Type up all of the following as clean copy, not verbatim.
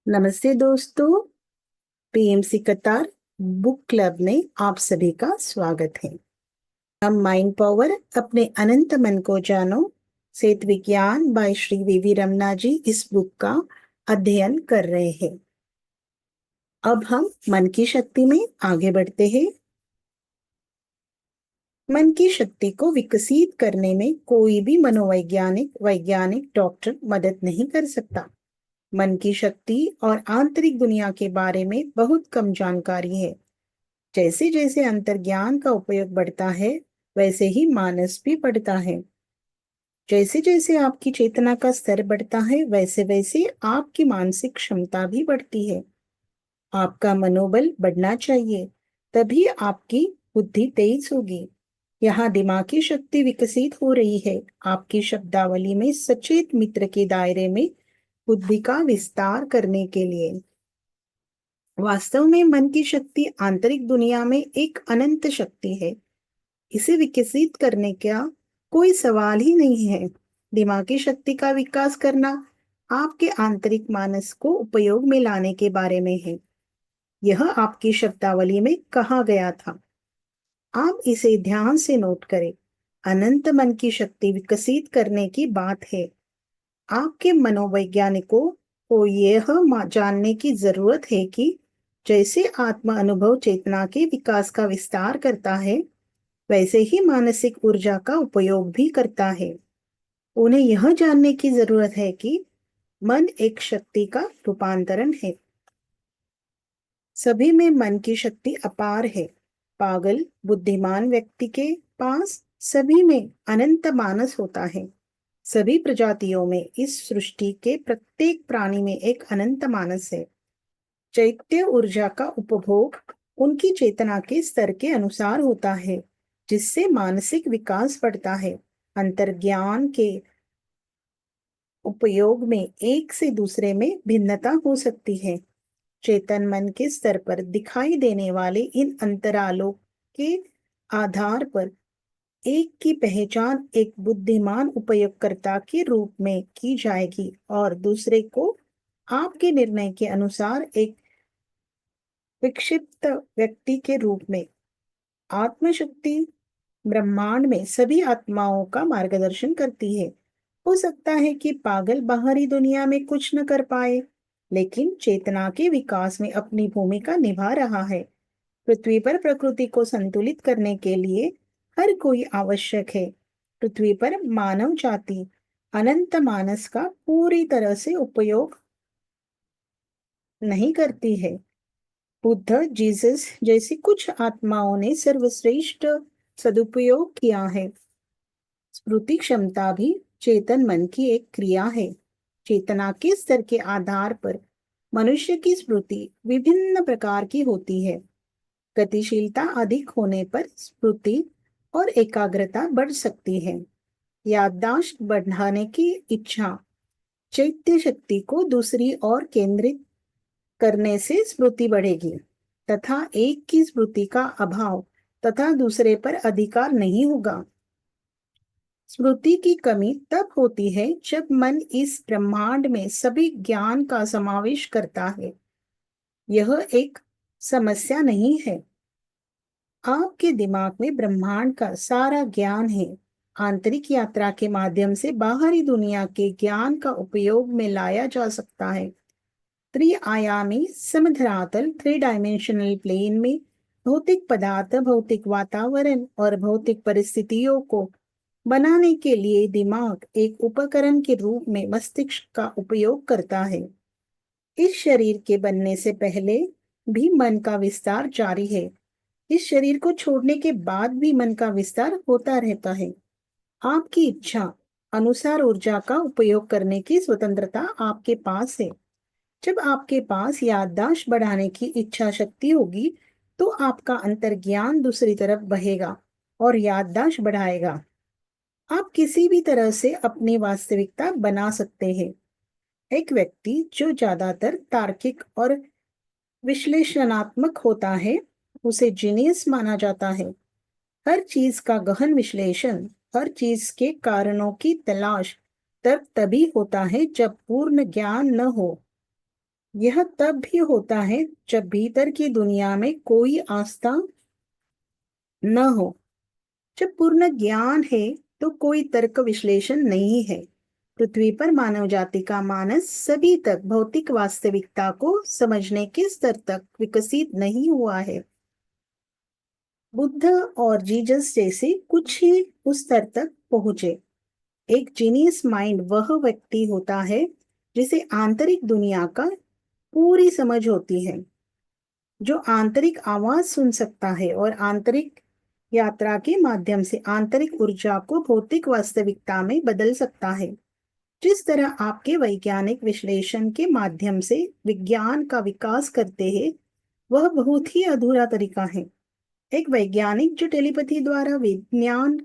नमस्ते दोस्तों। पीएमसी कतार बुक क्लब में आप सभी का स्वागत है। हम माइंड पावर अपने अनंत मन को जानो सेत विज्ञान बाय श्री वीवी रमना जी इस बुक का अध्ययन कर रहे हैं। अब हम मन की शक्ति में आगे बढ़ते हैं। मन की शक्ति को विकसित करने में कोई भी वैज्ञानिक डॉक्टर मदद नहीं कर सकता। मन की शक्ति और आंतरिक दुनिया के बारे में बहुत कम जानकारी है। जैसे जैसे अंतर्ज्ञान का उपयोग बढ़ता है, वैसे ही मानस भी बढ़ता है। जैसे जैसे आपकी चेतना का स्तर बढ़ता है, वैसे वैसे आपकी मानसिक क्षमता भी बढ़ती है। आपका मनोबल बढ़ना चाहिए, तभी आपकी बुद्धि तेज होगी। यहाँ दिमागी शक्ति विकसित हो रही है। आपकी शब्दावली में सचेत मित्र के दायरे में बुद्धि का विस्तार करने के लिए। वास्तव में मन की शक्ति आंतरिक दुनिया में एक अनंत शक्ति है। इसे विकसित करने का कोई सवाल ही नहीं है। दिमागी शक्ति का विकास करना आपके आंतरिक मानस को उपयोग में लाने के बारे में है। यह आपकी शब्दावली में कहा गया था। आप इसे ध्यान से नोट करें। अनंत मन की शक्ति विकसित करने की बात है। आपके मनोवैज्ञानिकों को यह जानने की जरूरत है कि जैसे आत्म अनुभव चेतना के विकास का विस्तार करता है, वैसे ही मानसिक ऊर्जा का उपयोग भी करता है। उन्हें यह जानने की जरूरत है कि मन एक शक्ति का रूपांतरण है। सभी में मन की शक्ति अपार है। पागल बुद्धिमान व्यक्ति के पास सभी में अनंत मानस होता है। सभी प्रजातियों में इस सृष्टि के प्रत्येक प्राणी में एक अनंत मानस है। चैत्य ऊर्जा का उपभोग उनकी चेतना के स्तर के अनुसार होता है, जिससे मानसिक विकास बढ़ता है। अंतर्ज्ञान के उपयोग में एक से दूसरे में भिन्नता हो सकती है। चेतन मन के स्तर पर दिखाई देने वाले इन अंतरालों के आधार पर एक की पहचान एक बुद्धिमान उपयोगकर्ता के रूप में की जाएगी और दूसरे को आपके निर्णय के अनुसार एक विक्षिप्त व्यक्ति के रूप में। आत्मशक्ति ब्रह्मांड में सभी आत्माओं का मार्गदर्शन करती है। हो सकता है कि पागल बाहरी दुनिया में कुछ न कर पाए, लेकिन चेतना के विकास में अपनी भूमिका निभा रहा है। पृथ्वी पर प्रकृति को संतुलित करने के लिए हर कोई आवश्यक है। पृथ्वी पर मानव जाति अनंत मानस का पूरी तरह से उपयोग नहीं करती है। बुद्ध जीसस जैसी कुछ आत्माओं ने सर्वश्रेष्ठ सदुपयोग किया है। स्मृति क्षमता भी चेतन मन की एक क्रिया है। चेतना के स्तर के आधार पर मनुष्य की स्मृति विभिन्न प्रकार की होती है। गतिशीलता अधिक होने पर स्मृति और एकाग्रता बढ़ सकती है। याददाश्त बढ़ाने की इच्छा चैत्य शक्ति को दूसरी ओर केंद्रित करने से स्मृति बढ़ेगी तथा एक की स्मृति का अभाव तथा दूसरे पर अधिकार नहीं होगा। स्मृति की कमी तब होती है जब मन इस ब्रह्मांड में सभी ज्ञान का समावेश करता है। यह एक समस्या नहीं है। आपके दिमाग में ब्रह्मांड का सारा ज्ञान है। आंतरिक यात्रा के माध्यम से बाहरी दुनिया के ज्ञान का उपयोग में लाया जा सकता है। त्रिआयामी समधरातल 3 डायमेंशनल प्लेन में भौतिक पदार्थ, भौतिक वातावरण और भौतिक परिस्थितियों को बनाने के लिए दिमाग एक उपकरण के रूप में मस्तिष्क का उपयोग करता है। इस शरीर के बनने से पहले भी मन का विस्तार जारी है। इस शरीर को छोड़ने के बाद भी मन का विस्तार होता रहता है। आपकी इच्छा अनुसार ऊर्जा का उपयोग करने की स्वतंत्रता आपके पास है। जब आपके पास याददाश्त बढ़ाने की इच्छा शक्ति होगी, तो आपका अंतर्ज्ञान दूसरी तरफ बहेगा और याददाश्त बढ़ाएगा। आप किसी भी तरह से अपनी वास्तविकता बना सकते हैं। एक व्यक्ति जो ज्यादातर तार्किक और विश्लेषणात्मक होता है, उसे जीनियस माना जाता है। हर चीज का गहन विश्लेषण, हर चीज के कारणों की तलाश तब तभी होता है जब पूर्ण ज्ञान न हो। यह तब भी होता है जब भीतर की दुनिया में कोई आस्था न हो। जब पूर्ण ज्ञान है तो कोई तर्क विश्लेषण नहीं है। पृथ्वी पर मानव जाति का मानस सभी तक भौतिक वास्तविकता को समझने के स्तर तक विकसित नहीं हुआ है। बुद्ध और जीसस जैसे कुछ ही उस स्तर तक पहुंचे। एक जीनियस माइंड वह व्यक्ति होता है जिसे आंतरिक दुनिया का पूरी समझ होती है, जो आंतरिक आवाज सुन सकता है और आंतरिक यात्रा के माध्यम से आंतरिक ऊर्जा को भौतिक वास्तविकता में बदल सकता है। जिस तरह आपके वैज्ञानिक विश्लेषण के माध्यम से विज्ञान का विकास करते हैं, वह बहुत ही अधूरा तरीका है। एक वैज्ञानिक जो टेलीपैथी द्वारा विज्ञान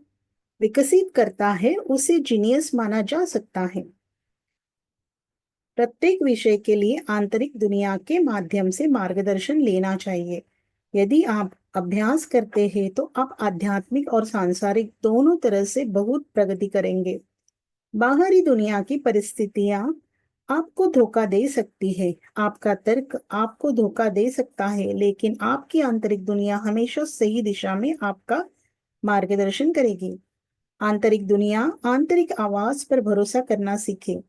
विकसित करता है, उसे जीनियस माना जा सकता है। प्रत्येक विषय के लिए आंतरिक दुनिया के माध्यम से मार्गदर्शन लेना चाहिए। यदि आप अभ्यास करते हैं तो आप आध्यात्मिक और सांसारिक दोनों तरह से बहुत प्रगति करेंगे। बाहरी दुनिया की परिस्थितियां आपको धोखा दे सकती है, आपका तर्क आपको धोखा दे सकता है, लेकिन आपकी आंतरिक दुनिया हमेशा सही दिशा में आपका मार्गदर्शन करेगी। आंतरिक दुनिया, आंतरिक आवाज पर भरोसा करना सीखे।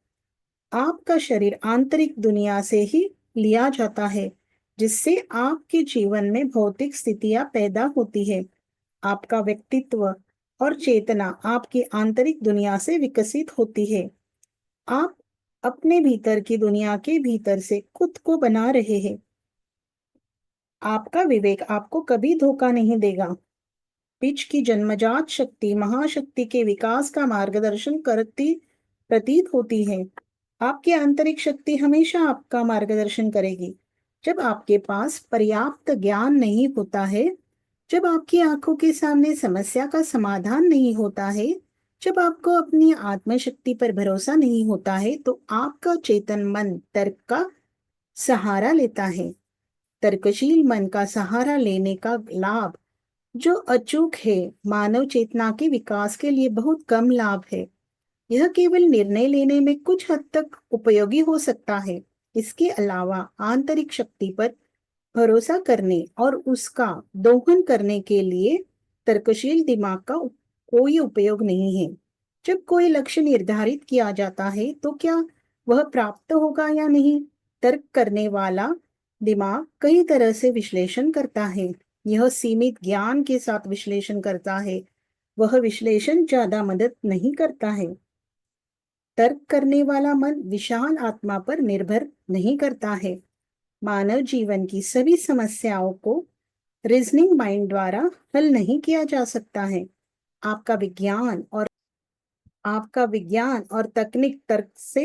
आपका शरीर आंतरिक दुनिया से ही लिया जाता है, जिससे आपके जीवन में भौतिक स्थितियां पैदा होती है। आपका व्यक्तित्व और चेतना आपकी आंतरिक दुनिया से विकसित होती है। आप अपने भीतर की दुनिया के भीतर से खुद को बना रहे हैं। आपका विवेक आपको कभी धोखा नहीं देगा। पिच की जन्मजात शक्ति महाशक्ति के विकास का मार्गदर्शन करती प्रतीत होती है। आपकी आंतरिक शक्ति हमेशा आपका मार्गदर्शन करेगी। जब आपके पास पर्याप्त ज्ञान नहीं होता है, जब आपकी आंखों के सामने समस्या का समाधान नहीं होता है, जब आपको अपनी आत्मशक्ति पर भरोसा नहीं होता है, तो आपका चेतन मन तर्क का सहारा लेता है। तर्कशील मन का सहारा लेने का लाभ जो अचूक है, मानव चेतना के विकास के लिए बहुत कम लाभ है। यह केवल निर्णय लेने में कुछ हद तक उपयोगी हो सकता है। इसके अलावा आंतरिक शक्ति पर भरोसा करने और उसका दोहन करने के लिए तर्कशील दिमाग का कोई उपयोग नहीं है। जब कोई लक्ष्य निर्धारित किया जाता है तो क्या वह प्राप्त होगा या नहीं, तर्क करने वाला दिमाग कई तरह से विश्लेषण करता है। यह सीमित ज्ञान के साथ विश्लेषण करता है। वह विश्लेषण ज्यादा मदद नहीं करता है। तर्क करने वाला मन विशाल आत्मा पर निर्भर नहीं करता है। मानव जीवन की सभी समस्याओं को रीजनिंग माइंड द्वारा हल नहीं किया जा सकता है। आपका विज्ञान और तकनीक तर्क से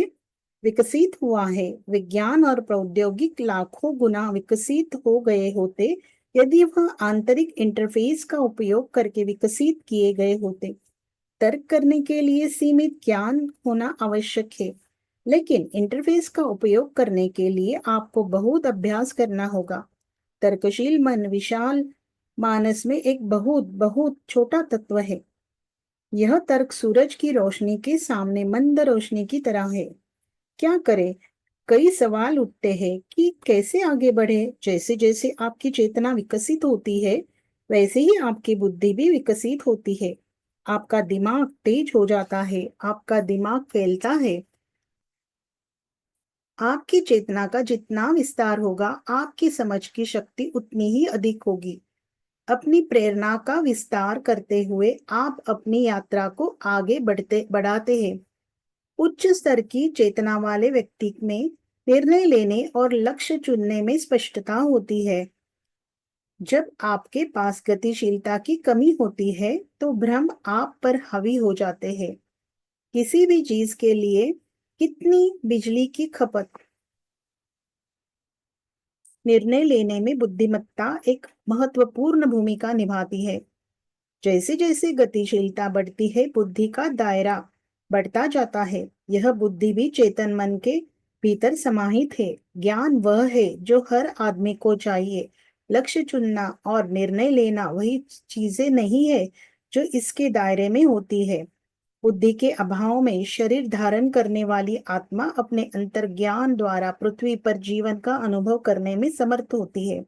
विकसित हुआ है। विज्ञान और प्रौद्योगिक लाखों गुना विकसित हो गए होते यदि वह आंतरिक इंटरफेस का उपयोग करके विकसित किए गए होते। तर्क करने के लिए सीमित ज्ञान होना आवश्यक है, लेकिन इंटरफेस का उपयोग करने के लिए आपको बहुत अभ्यास करना होगा। तर्कशील मन विशाल मानस में एक बहुत बहुत छोटा तत्व है। यह तर्क सूरज की रोशनी के सामने मंद रोशनी की तरह है। क्या करें? कई सवाल उठते हैं कि कैसे आगे बढ़े। जैसे जैसे आपकी चेतना विकसित होती है, वैसे ही आपकी बुद्धि भी विकसित होती है। आपका दिमाग तेज हो जाता है, आपका दिमाग फैलता है। आपकी चेतना का जितना विस्तार होगा, आपकी समझ की शक्ति उतनी ही अधिक होगी। अपनी प्रेरणा का विस्तार करते हुए आप अपनी यात्रा को आगे बढ़ाते हैं। उच्च स्तर की चेतना वाले व्यक्ति में निर्णय लेने और लक्ष्य चुनने में स्पष्टता होती है। जब आपके पास गतिशीलता की कमी होती है तो भ्रम आप पर हावी हो जाते हैं। किसी भी चीज के लिए कितनी बिजली की खपत, निर्णय लेने में बुद्धिमत्ता एक महत्वपूर्ण भूमिका निभाती है। जैसे जैसे गतिशीलता बढ़ती है, बुद्धि का दायरा बढ़ता जाता है। यह बुद्धि भी चेतन मन के भीतर समाहित है। ज्ञान वह है जो हर आदमी को चाहिए। लक्ष्य चुनना और निर्णय लेना वही चीजें नहीं है जो इसके दायरे में होती है। बुद्धि के अभाव में शरीर धारण करने वाली आत्मा अपने अंतर्ज्ञान द्वारा पृथ्वी पर जीवन का अनुभव करने में समर्थ होती है।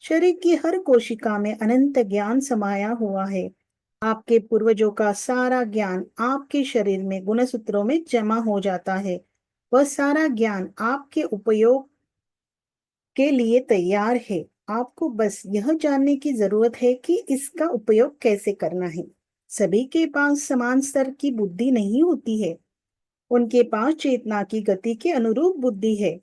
शरीर की हर कोशिका में अनंत ज्ञान समाया हुआ है। आपके पूर्वजों का सारा ज्ञान आपके शरीर में गुणसूत्रों में जमा हो जाता है। वह सारा ज्ञान आपके उपयोग के लिए तैयार है। आपको बस यह जानने की जरूरत है कि इसका उपयोग कैसे करना है। सभी के पास समान स्तर की बुद्धि नहीं होती है। उनके पास चेतना की गति के अनुरूप बुद्धि है।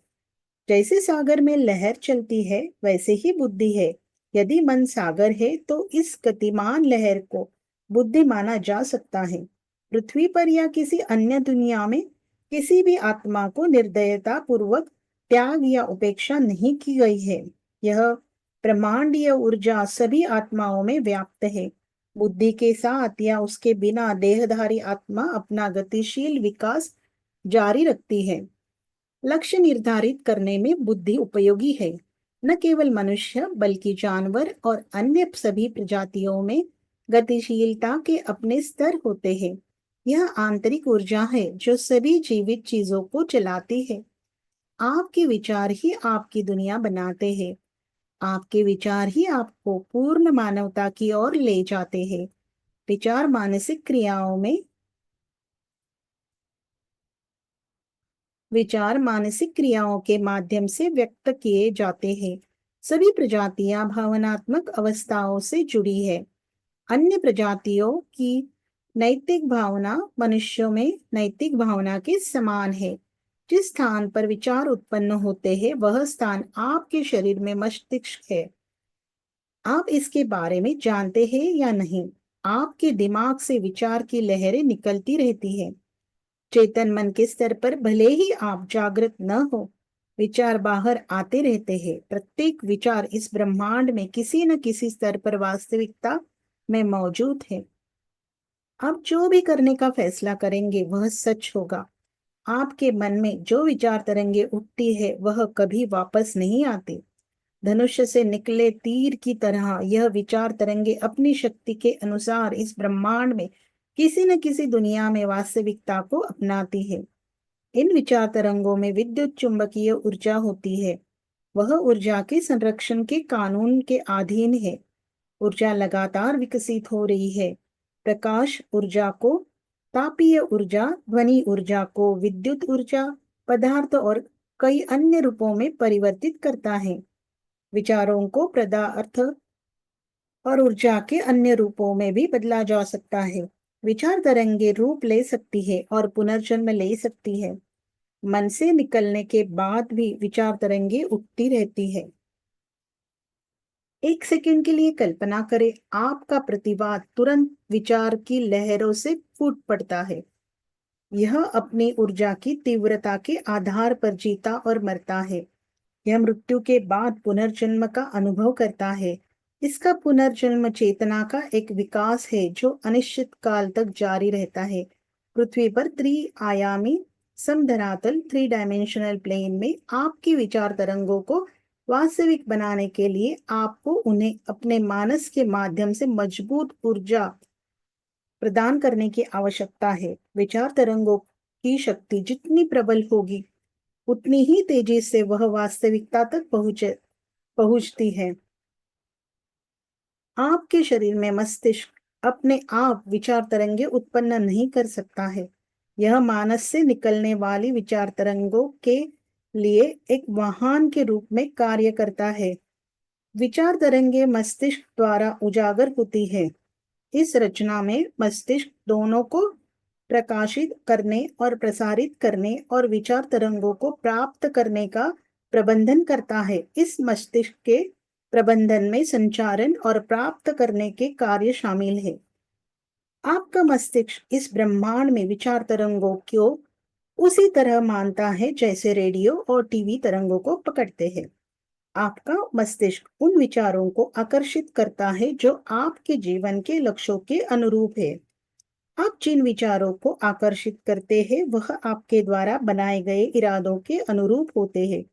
जैसे सागर में लहर चलती है वैसे ही बुद्धि है। यदि मन सागर है तो इस गतिमान लहर को बुद्धि माना जा सकता है। पृथ्वी पर या किसी अन्य दुनिया में किसी भी आत्मा को निर्दयता पूर्वक त्याग या उपेक्षा नहीं की गई है। यह ब्रह्मांडीय ऊर्जा सभी आत्माओं में व्याप्त है। बुद्धि के साथ या उसके बिना देहधारी आत्मा अपना गतिशील विकास जारी रखती है। लक्ष्य निर्धारित करने में बुद्धि उपयोगी है। न केवल मनुष्य बल्कि जानवर और अन्य सभी प्रजातियों में गतिशीलता के अपने स्तर होते हैं। यह आंतरिक ऊर्जा है जो सभी जीवित चीजों को चलाती है। आपके विचार ही आपकी दुनिया बनाते हैं। आपके विचार ही आपको पूर्ण मानवता की ओर ले जाते हैं। विचार मानसिक क्रियाओं के माध्यम से व्यक्त किए जाते हैं। सभी प्रजातियां भावनात्मक अवस्थाओं से जुड़ी है। अन्य प्रजातियों की नैतिक भावना मनुष्यों में नैतिक भावना के समान है। जिस स्थान पर विचार उत्पन्न होते हैं वह स्थान आपके शरीर में मस्तिष्क है। आप इसके बारे में जानते हैं या नहीं? आपके दिमाग से विचार की लहरें निकलती रहती हैं। चेतन मन के स्तर पर भले ही आप जागृत न हो, विचार बाहर आते रहते हैं। प्रत्येक विचार इस ब्रह्मांड में किसी न किसी स्तर पर वास्तविकता में मौजूद है। आप जो भी करने का फैसला करेंगे वह सच होगा। आपके मन में जो विचार तरंगे उठती है वह कभी वापस नहीं आती। धनुष्य से निकले तीर की तरह यह विचार तरंगे अपनी शक्ति के अनुसार इस ब्रह्मांड में किसी न किसी दुनिया में वास्तविकता को अपनाती है। इन विचार तरंगों में विद्युत चुंबकीय ऊर्जा होती है। वह ऊर्जा के संरक्षण के कानून के अधीन है। ऊर्जा लगातार विकसित हो रही है। प्रकाश ऊर्जा को तापीय ऊर्जा, ध्वनि ऊर्जा को विद्युत ऊर्जा, पदार्थ और कई अन्य रूपों में परिवर्तित करता है। विचारों को पदार्थ और ऊर्जा के अन्य रूपों में भी बदला जा सकता है। विचार तरंगे रूप ले सकती है और पुनर्जन्म ले सकती है। मन से निकलने के बाद भी विचार तरंगे उठती रहती है। एक सेकंड के लिए कल्पना करें, आपका प्रतिवाद तुरंत विचार की लहरों से फूट पड़ता है। यह अपनी ऊर्जा की तीव्रता के आधार पर जीता और मरता है। यह मृत्यु के बाद पुनर्जन्म का अनुभव करता है। इसका पुनर्जन्म चेतना का एक विकास है जो अनिश्चित काल तक जारी रहता है। पृथ्वी पर त्रिआयामी समधरातल 3 डायमेंशनल प्लेन में आपकी विचार तरंगों को वास्तविक बनाने के लिए आपको उन्हें अपने मानस के माध्यम से मजबूत ऊर्जा प्रदान करने की आवश्यकता है। विचार तरंगों की शक्ति जितनी प्रबल होगी उतनी ही तेजी से वह वास्तविकता तक पहुंचती है। आपके शरीर में मस्तिष्क अपने आप विचार तरंगे उत्पन्न नहीं कर सकता है। यह मानस से निकलने वाली विचार तरंगों के लिए एक वाहन के रूप में कार्य करता है। विचार तरंगे मस्तिष्क द्वारा उजागर होती है। इस रचना में मस्तिष्क दोनों को प्रकाशित करने और प्रसारित करने और विचार तरंगों को प्राप्त करने का प्रबंधन करता है। इस मस्तिष्क के प्रबंधन में संचारण और प्राप्त करने के कार्य शामिल है। आपका मस्तिष्क इस ब्रह्मांड में विचार तरंगों को उसी तरह मानता है जैसे रेडियो और टीवी तरंगों को पकड़ते हैं। आपका मस्तिष्क उन विचारों को आकर्षित करता है जो आपके जीवन के लक्ष्यों के अनुरूप है। आप जिन विचारों को आकर्षित करते हैं वह आपके द्वारा बनाए गए इरादों के अनुरूप होते हैं।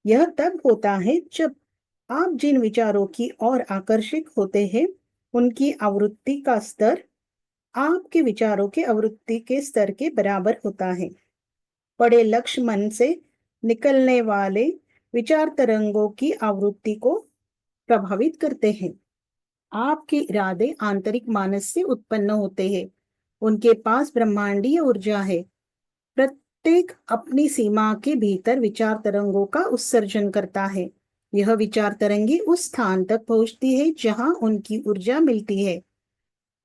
यह तब होता है जब आप जिन विचारों की ओर आकर्षित होते हैं उनकी आवृत्ति का स्तर आपके विचारों के आवृत्ति के स्तर के बराबर होता है। बड़े लक्ष्य मन से निकलने वाले विचार तरंगों की आवृत्ति को प्रभावित करते हैं। आपके इरादे आंतरिक मानस से उत्पन्न होते हैं। उनके पास ब्रह्मांडीय ऊर्जा है। प्रत्येक अपनी सीमा के भीतर विचार तरंगों का उत्सर्जन करता है। यह विचार तरंगे उस स्थान तक पहुंचती है जहां उनकी ऊर्जा मिलती है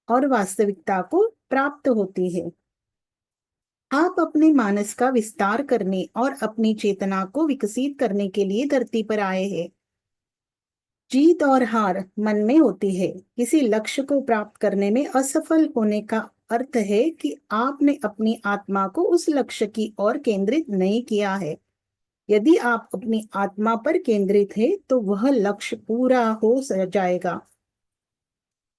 और वास्तविकता को प्राप्त होती है। आप अपने मानस का विस्तार करने और अपनी चेतना को विकसित करने के लिए धरती पर आए हैं। जीत और हार मन में होती है। किसी लक्ष्य को प्राप्त करने में असफल होने का अर्थ है कि आपने अपनी आत्मा को उस लक्ष्य की ओर केंद्रित नहीं किया है। यदि आप अपनी आत्मा पर केंद्रित हैं, तो वह लक्ष्य पूरा हो जाएगा।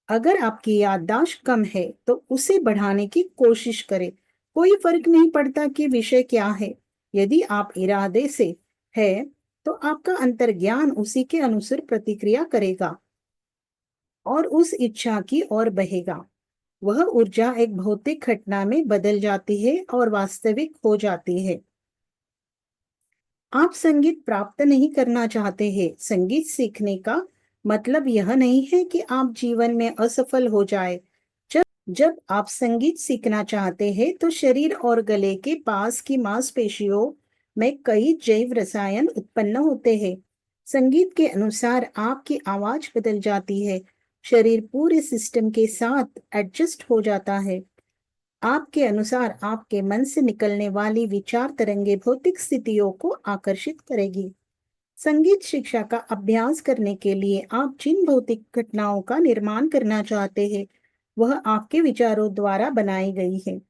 अगर आपकी याददाश्त कम है, तो उसे बढ़ाने की कोशिश करें। कोई फर्क नहीं पड़ता कि विषय क्या है। यदि आप इरादे से है, तो आपका अंतर्ज्ञान उसी के अनुसार प्रतिक्रिया करेगा और उस इच्छा की ओर बहेगा। वह ऊर्जा एक भौतिक घटना में बदल जाती है और वास्तविक हो जाती है। आप संगीत प्राप्त नहीं करना चाहते हैं। संगीत सीखने का मतलब यह नहीं है कि आप जीवन में असफल हो जाए। जब जब आप संगीत सीखना चाहते हैं, तो शरीर और गले के पास की मांसपेशियों में कई जैव रसायन उत्पन्न होते हैं। संगीत के अनुसार आपकी आवाज बदल जाती है। शरीर पूरे सिस्टम के साथ एडजस्ट हो जाता है। आपके अनुसार आपके मन से निकलने वाली विचार तरंगे भौतिक स्थितियों को आकर्षित करेगी। संगीत शिक्षा का अभ्यास करने के लिए आप जिन भौतिक घटनाओं का निर्माण करना चाहते हैं, वह आपके विचारों द्वारा बनाई गई है।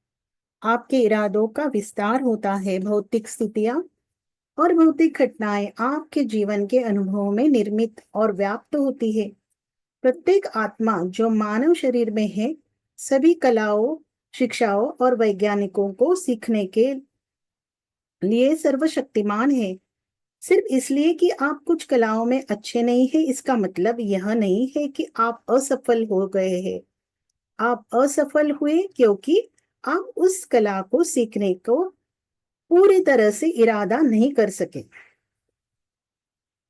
आपके इरादों का विस्तार होता है। भौतिक स्थितियां और भौतिक घटनाएं आपके जीवन के अनुभव में निर्मित और व्याप्त होती है। प्रत्येक आत्मा जो मानव शरीर में है, सभी कलाओं, शिक्षाओं और वैज्ञानिकों को सीखने के लिए सर्वशक्तिमान है। सिर्फ इसलिए कि आप कुछ कलाओं में अच्छे नहीं हैं, इसका मतलब यह नहीं है कि आप असफल हो गए हैं। आप असफल हुए क्योंकि आप उस कला को सीखने को पूरी तरह से इरादा नहीं कर सके।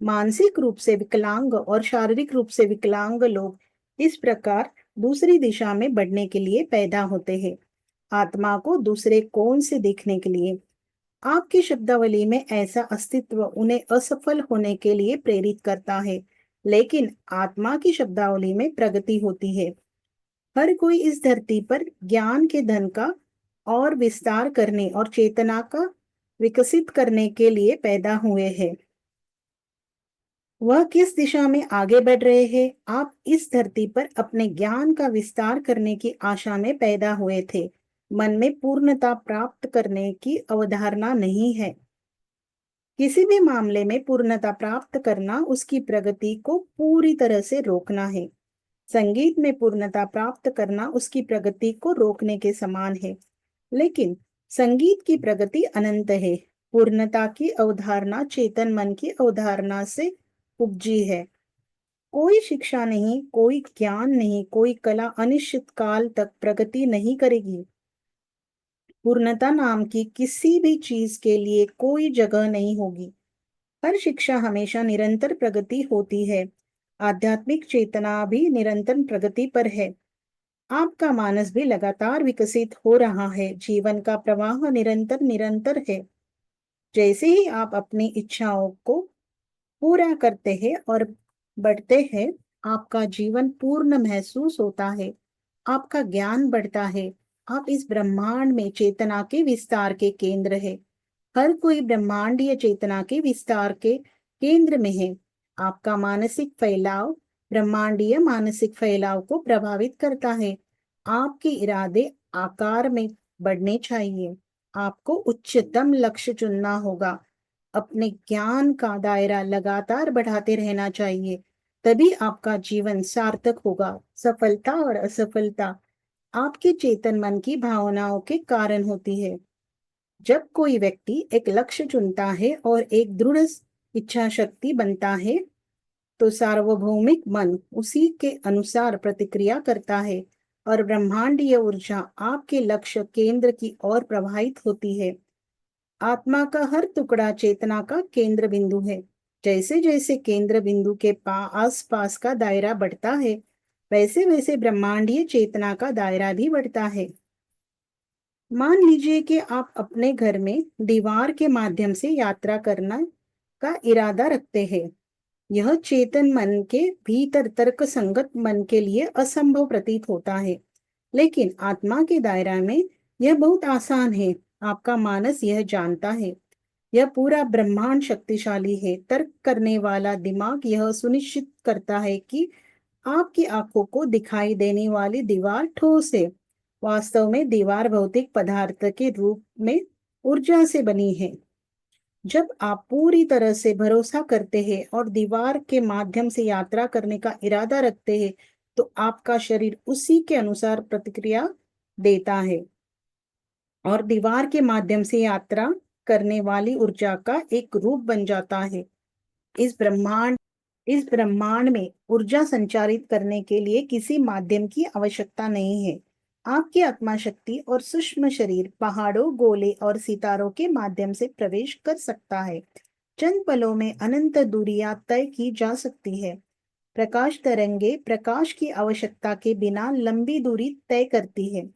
मानसिक रूप से विकलांग और शारीरिक रूप से विकलांग लोग इस प्रकार दूसरी दिशा में बढ़ने के लिए पैदा होते हैं, आत्मा को दूसरे कोण से देखने के लिए। आपकी शब्दावली में ऐसा अस्तित्व उन्हें असफल होने के लिए प्रेरित करता है, लेकिन आत्मा की शब्दावली में प्रगति होती है। हर कोई इस धरती पर ज्ञान के धन का और विस्तार करने और चेतना का विकसित करने के लिए पैदा हुए हैं। वह किस दिशा में आगे बढ़ रहे हैं? आप इस धरती पर अपने ज्ञान का विस्तार करने की आशा में पैदा हुए थे। मन में पूर्णता प्राप्त करने की अवधारणा नहीं है। किसी भी मामले में पूर्णता प्राप्त करना उसकी प्रगति को पूरी तरह से रोकना है। संगीत में पूर्णता प्राप्त करना उसकी प्रगति को रोकने के समान है। लेकिन संगीत की प्रगति अनंत है। पूर्णता की अवधारणा चेतन मन की अवधारणा से उपजी है। कोई शिक्षा नहीं, कोई ज्ञान नहीं, कोई कला अनिश्चित काल तक प्रगति नहीं करेगी। पूर्णता नाम की किसी भी चीज के लिए कोई जगह नहीं होगी। हर शिक्षा हमेशा निरंतर प्रगति होती है। आध्यात्मिक चेतना भी निरंतर प्रगति पर है। आपका मानस भी लगातार विकसित हो रहा है। जीवन का प्रवाह निरंतर निरंतर है। जैसे ही आप अपनी इच्छाओं को पूरा करते हैं और बढ़ते हैं, आपका जीवन पूर्ण महसूस होता है। आपका ज्ञान बढ़ता है। आप इस ब्रह्मांड में चेतना के विस्तार के केंद्र है। हर कोई ब्रह्मांडीय चेतना के विस्तार के केंद्र में है। आपका मानसिक फैलाव ब्रह्मांडीय मानसिक फैलाव को प्रभावित करता है। आपके इरादे आकार में बढ़ने चाहिए। आपको उच्चतम लक्ष्य चुनना होगा। अपने ज्ञान का दायरा लगातार बढ़ाते रहना चाहिए। तभी आपका जीवन सार्थक होगा। सफलता और असफलता आपके चेतन मन की भावनाओं के कारण होती है। जब कोई व्यक्ति एक लक्ष्य चुनता है और एक दृढ़ इच्छा शक्ति बनता है, तो सार्वभौमिक मन उसी के अनुसार प्रतिक्रिया करता है। और ब्रह्मांडीय ऊर्जा आपके लक्ष्य केंद्र की ओर प्रवाहित होती है। आत्मा का हर टुकड़ा चेतना का केंद्र बिंदु है। जैसे जैसे केंद्र बिंदु के आस पास का दायरा बढ़ता है, वैसे वैसे ब्रह्मांडीय चेतना का दायरा भी बढ़ता है। मान लीजिए कि आप अपने घर में दीवार के माध्यम से यात्रा करना का इरादा रखते हैं। यह चेतन मन के भीतर तर्क संगत मन के लिए असंभव प्रतीत होता है, लेकिन आत्मा के दायरा में यह बहुत आसान है। आपका मानस यह जानता है। यह पूरा ब्रह्मांड शक्तिशाली है। तर्क करने वाला दिमाग यह सुनिश्चित करता है कि आपकी आंखों को दिखाई देने वाली दीवार ठोस है। वास्तव में दीवार भौतिक पदार्थ के रूप में ऊर्जा से बनी है। जब आप पूरी तरह से भरोसा करते हैं और दीवार के माध्यम से यात्रा करने का इरादा रखते हैं, तो आपका शरीर उसी के अनुसार प्रतिक्रिया देता है और दीवार के माध्यम से यात्रा करने वाली ऊर्जा का एक रूप बन जाता है। इस ब्रह्मांड इस ब्रह्मांड में ऊर्जा संचारित करने के लिए किसी माध्यम की आवश्यकता नहीं है। आपकी आत्मा शक्ति और सूक्ष्म शरीर पहाड़ों, गोले और सितारों के माध्यम से प्रवेश कर सकता है। चंद पलों में अनंत दूरियां तय की जा सकती है। प्रकाश तरंगे प्रकाश की आवश्यकता के बिना लंबी दूरी तय करती है।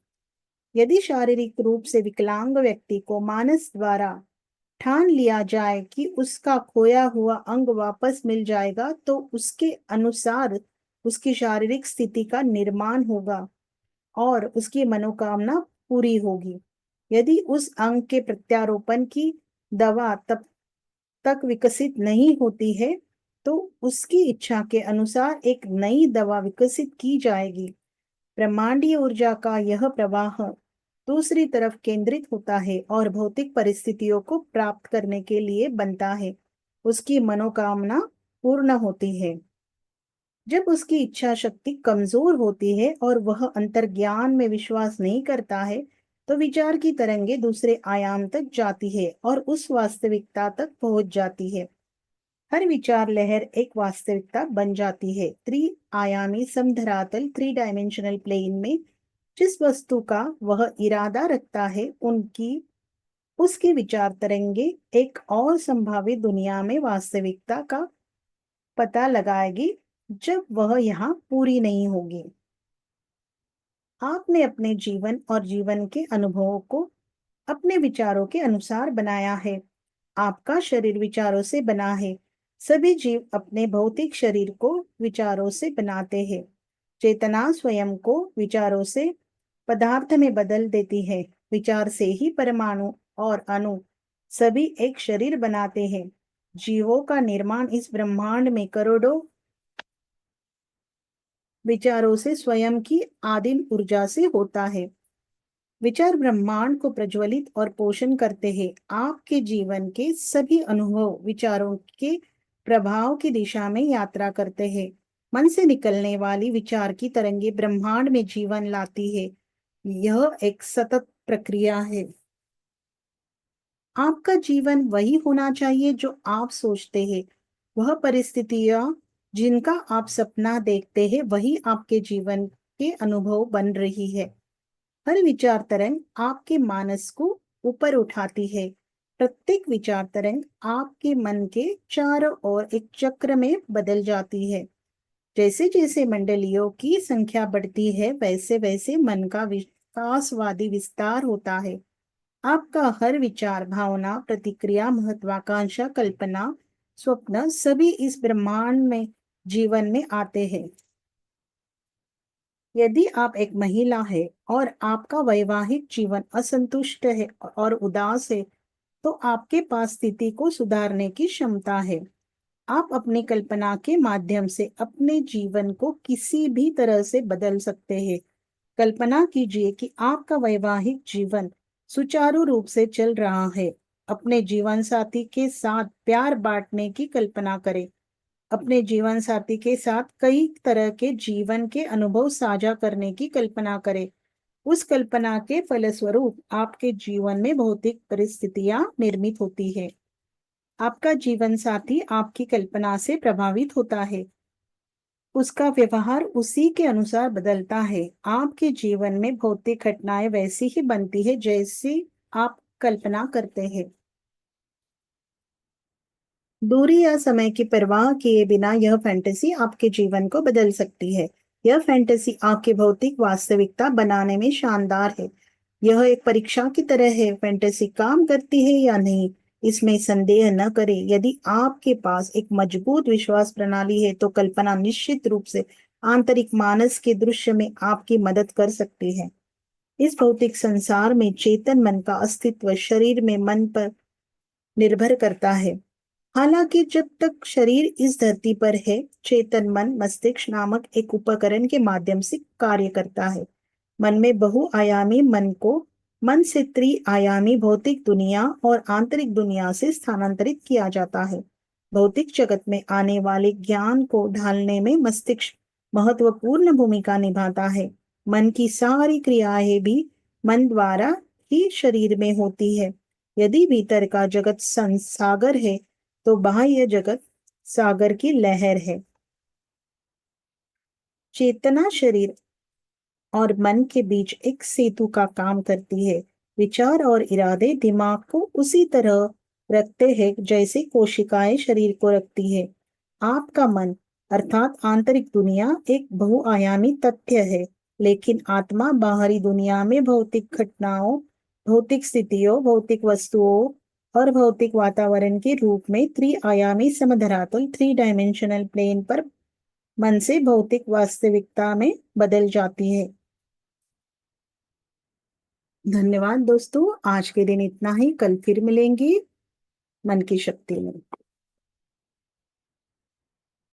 यदि शारीरिक रूप से विकलांग व्यक्ति को मानस द्वारा ठान लिया जाए कि उसका खोया हुआ अंग वापस मिल जाएगा, तो उसके अनुसार उसकी शारीरिक स्थिति का निर्माण होगा और उसकी मनोकामना पूरी होगी। यदि उस अंग के प्रत्यारोपण की दवा तब तक विकसित नहीं होती है, तो उसकी इच्छा के अनुसार एक नई दवा विकसित की जाएगी। ब्रह्मांडीय ऊर्जा का यह प्रवाह दूसरी तरफ केंद्रित होता है और भौतिक परिस्थितियों को प्राप्त करने के लिए बनता है। उसकी मनोकामना पूर्ण होती है। जब उसकी इच्छा शक्ति कमजोर होती है और वह अंतर्ज्ञान में विश्वास नहीं करता है, तो विचार की तरंगे दूसरे आयाम तक जाती है और उस वास्तविकता तक पहुंच जाती है। हर विचार लहर एक वास्तविकता बन जाती है। त्रिआयामी समधरातल, 3 डायमेंशनल प्लेन में जिस वस्तु का वह इरादा रखता है, उनकी उसकी विचार तरंगे एक और संभावित दुनिया में वास्तविकता का पता लगाएगी, जब वह यहाँ पूरी नहीं होगी। आपने अपने जीवन और जीवन के अनुभवों को अपने विचारों के अनुसार बनाया है। आपका शरीर विचारों से बना है। सभी जीव अपने भौतिक शरीर को विचारों से बनाते हैं। चेतना स्वयं को विचारों से पदार्थ में बदल देती है। विचार से ही परमाणु और अणु सभी एक शरीर बनाते हैं। जीवों का निर्माण इस ब्रह्मांड में करोड़ों विचारों से स्वयं की आदिम ऊर्जा से होता है। विचार ब्रह्मांड को प्रज्वलित और पोषण करते हैं। आपके जीवन के सभी अनुभव विचारों के प्रभाव की दिशा में यात्रा करते हैं। मन से निकलने वाली विचार की तरंगे ब्रह्मांड में जीवन लाती है। यह एक सतत प्रक्रिया है। आपका जीवन वही होना चाहिए जो आप सोचते हैं। वह परिस्थितियां जिनका आप सपना देखते हैं, वही आपके जीवन के अनुभव बन रही है। हर विचार तरंग आपके मानस को ऊपर उठाती है। प्रत्येक विचार तरंग आपके मन के चारों ओर एक चक्र में बदल जाती है। जैसे जैसे मंडलियों की संख्या बढ़ती है, वैसे वैसे मन का विकासवादी विस्तार होता है। आपका हर विचार, भावना, प्रतिक्रिया, महत्वाकांक्षा, कल्पना, स्वप्न सभी इस ब्रह्मांड में जीवन में आते हैं। यदि आप एक महिला है और आपका वैवाहिक जीवन असंतुष्ट है और उदास है, तो आपके पास स्थिति को सुधारने की क्षमता है। आप अपनी कल्पना के माध्यम से अपने जीवन को किसी भी तरह से बदल सकते हैं। कल्पना कीजिए कि आपका वैवाहिक जीवन सुचारू रूप से चल रहा है। अपने जीवन साथी के साथ प्यार बांटने की कल्पना करें। अपने जीवन साथी के साथ कई तरह के जीवन के अनुभव साझा करने की कल्पना करें। उस कल्पना के फलस्वरूप आपके जीवन में भौतिक परिस्थितियां निर्मित होती है। आपका जीवन साथी आपकी कल्पना से प्रभावित होता है। उसका व्यवहार उसी के अनुसार बदलता है। आपके जीवन में भौतिक घटनाएं वैसी ही बनती है जैसी आप कल्पना करते हैं। दूरी या समय की परवाह किए बिना यह फैंटेसी आपके जीवन को बदल सकती है। यह फैंटेसी आपकी भौतिक वास्तविकता बनाने में शानदार है। यह एक परीक्षा की तरह है, फैंटेसी काम करती है या नहीं, इसमें संदेह न करें। यदि आपके पास एक मजबूत विश्वास प्रणाली है तो कल्पना निश्चित रूप से आंतरिक मानस के दृश्य में आपकी मदद कर सकती है। इस भौतिक संसार में चेतन मन का अस्तित्व शरीर में मन पर निर्भर करता है। हालांकि जब तक शरीर इस धरती पर है, चेतन मन मस्तिष्क नामक एक उपकरण के माध्यम से कार्य करता है। मन में बहुआयामी मन को मन से त्रिआयामी भौतिक दुनिया और आंतरिक दुनिया से स्थानांतरित किया जाता है। भौतिक जगत में आने वाले ज्ञान को ढालने में मस्तिष्क महत्वपूर्ण भूमिका निभाता है। मन की सारी क्रियाएं भी मन द्वारा ही शरीर में होती है। यदि भीतर का जगत सागर है तो बाह्य जगत सागर की लहर है। चेतना शरीर और मन के बीच एक सेतु का काम करती है। विचार और इरादे दिमाग को उसी तरह रखते हैं जैसे कोशिकाएं शरीर को रखती है। आपका मन अर्थात आंतरिक दुनिया एक बहुआयामी तथ्य है, लेकिन आत्मा बाहरी दुनिया में भौतिक घटनाओं, भौतिक स्थितियों, भौतिक वस्तुओं और भौतिक वातावरण के रूप में त्रिआयामी समधरातल 3 डायमेंशनल प्लेन पर मन से भौतिक वास्तविकता में बदल जाती है। धन्यवाद दोस्तों, आज के दिन इतना ही। कल फिर मिलेंगे मन की शक्ति में।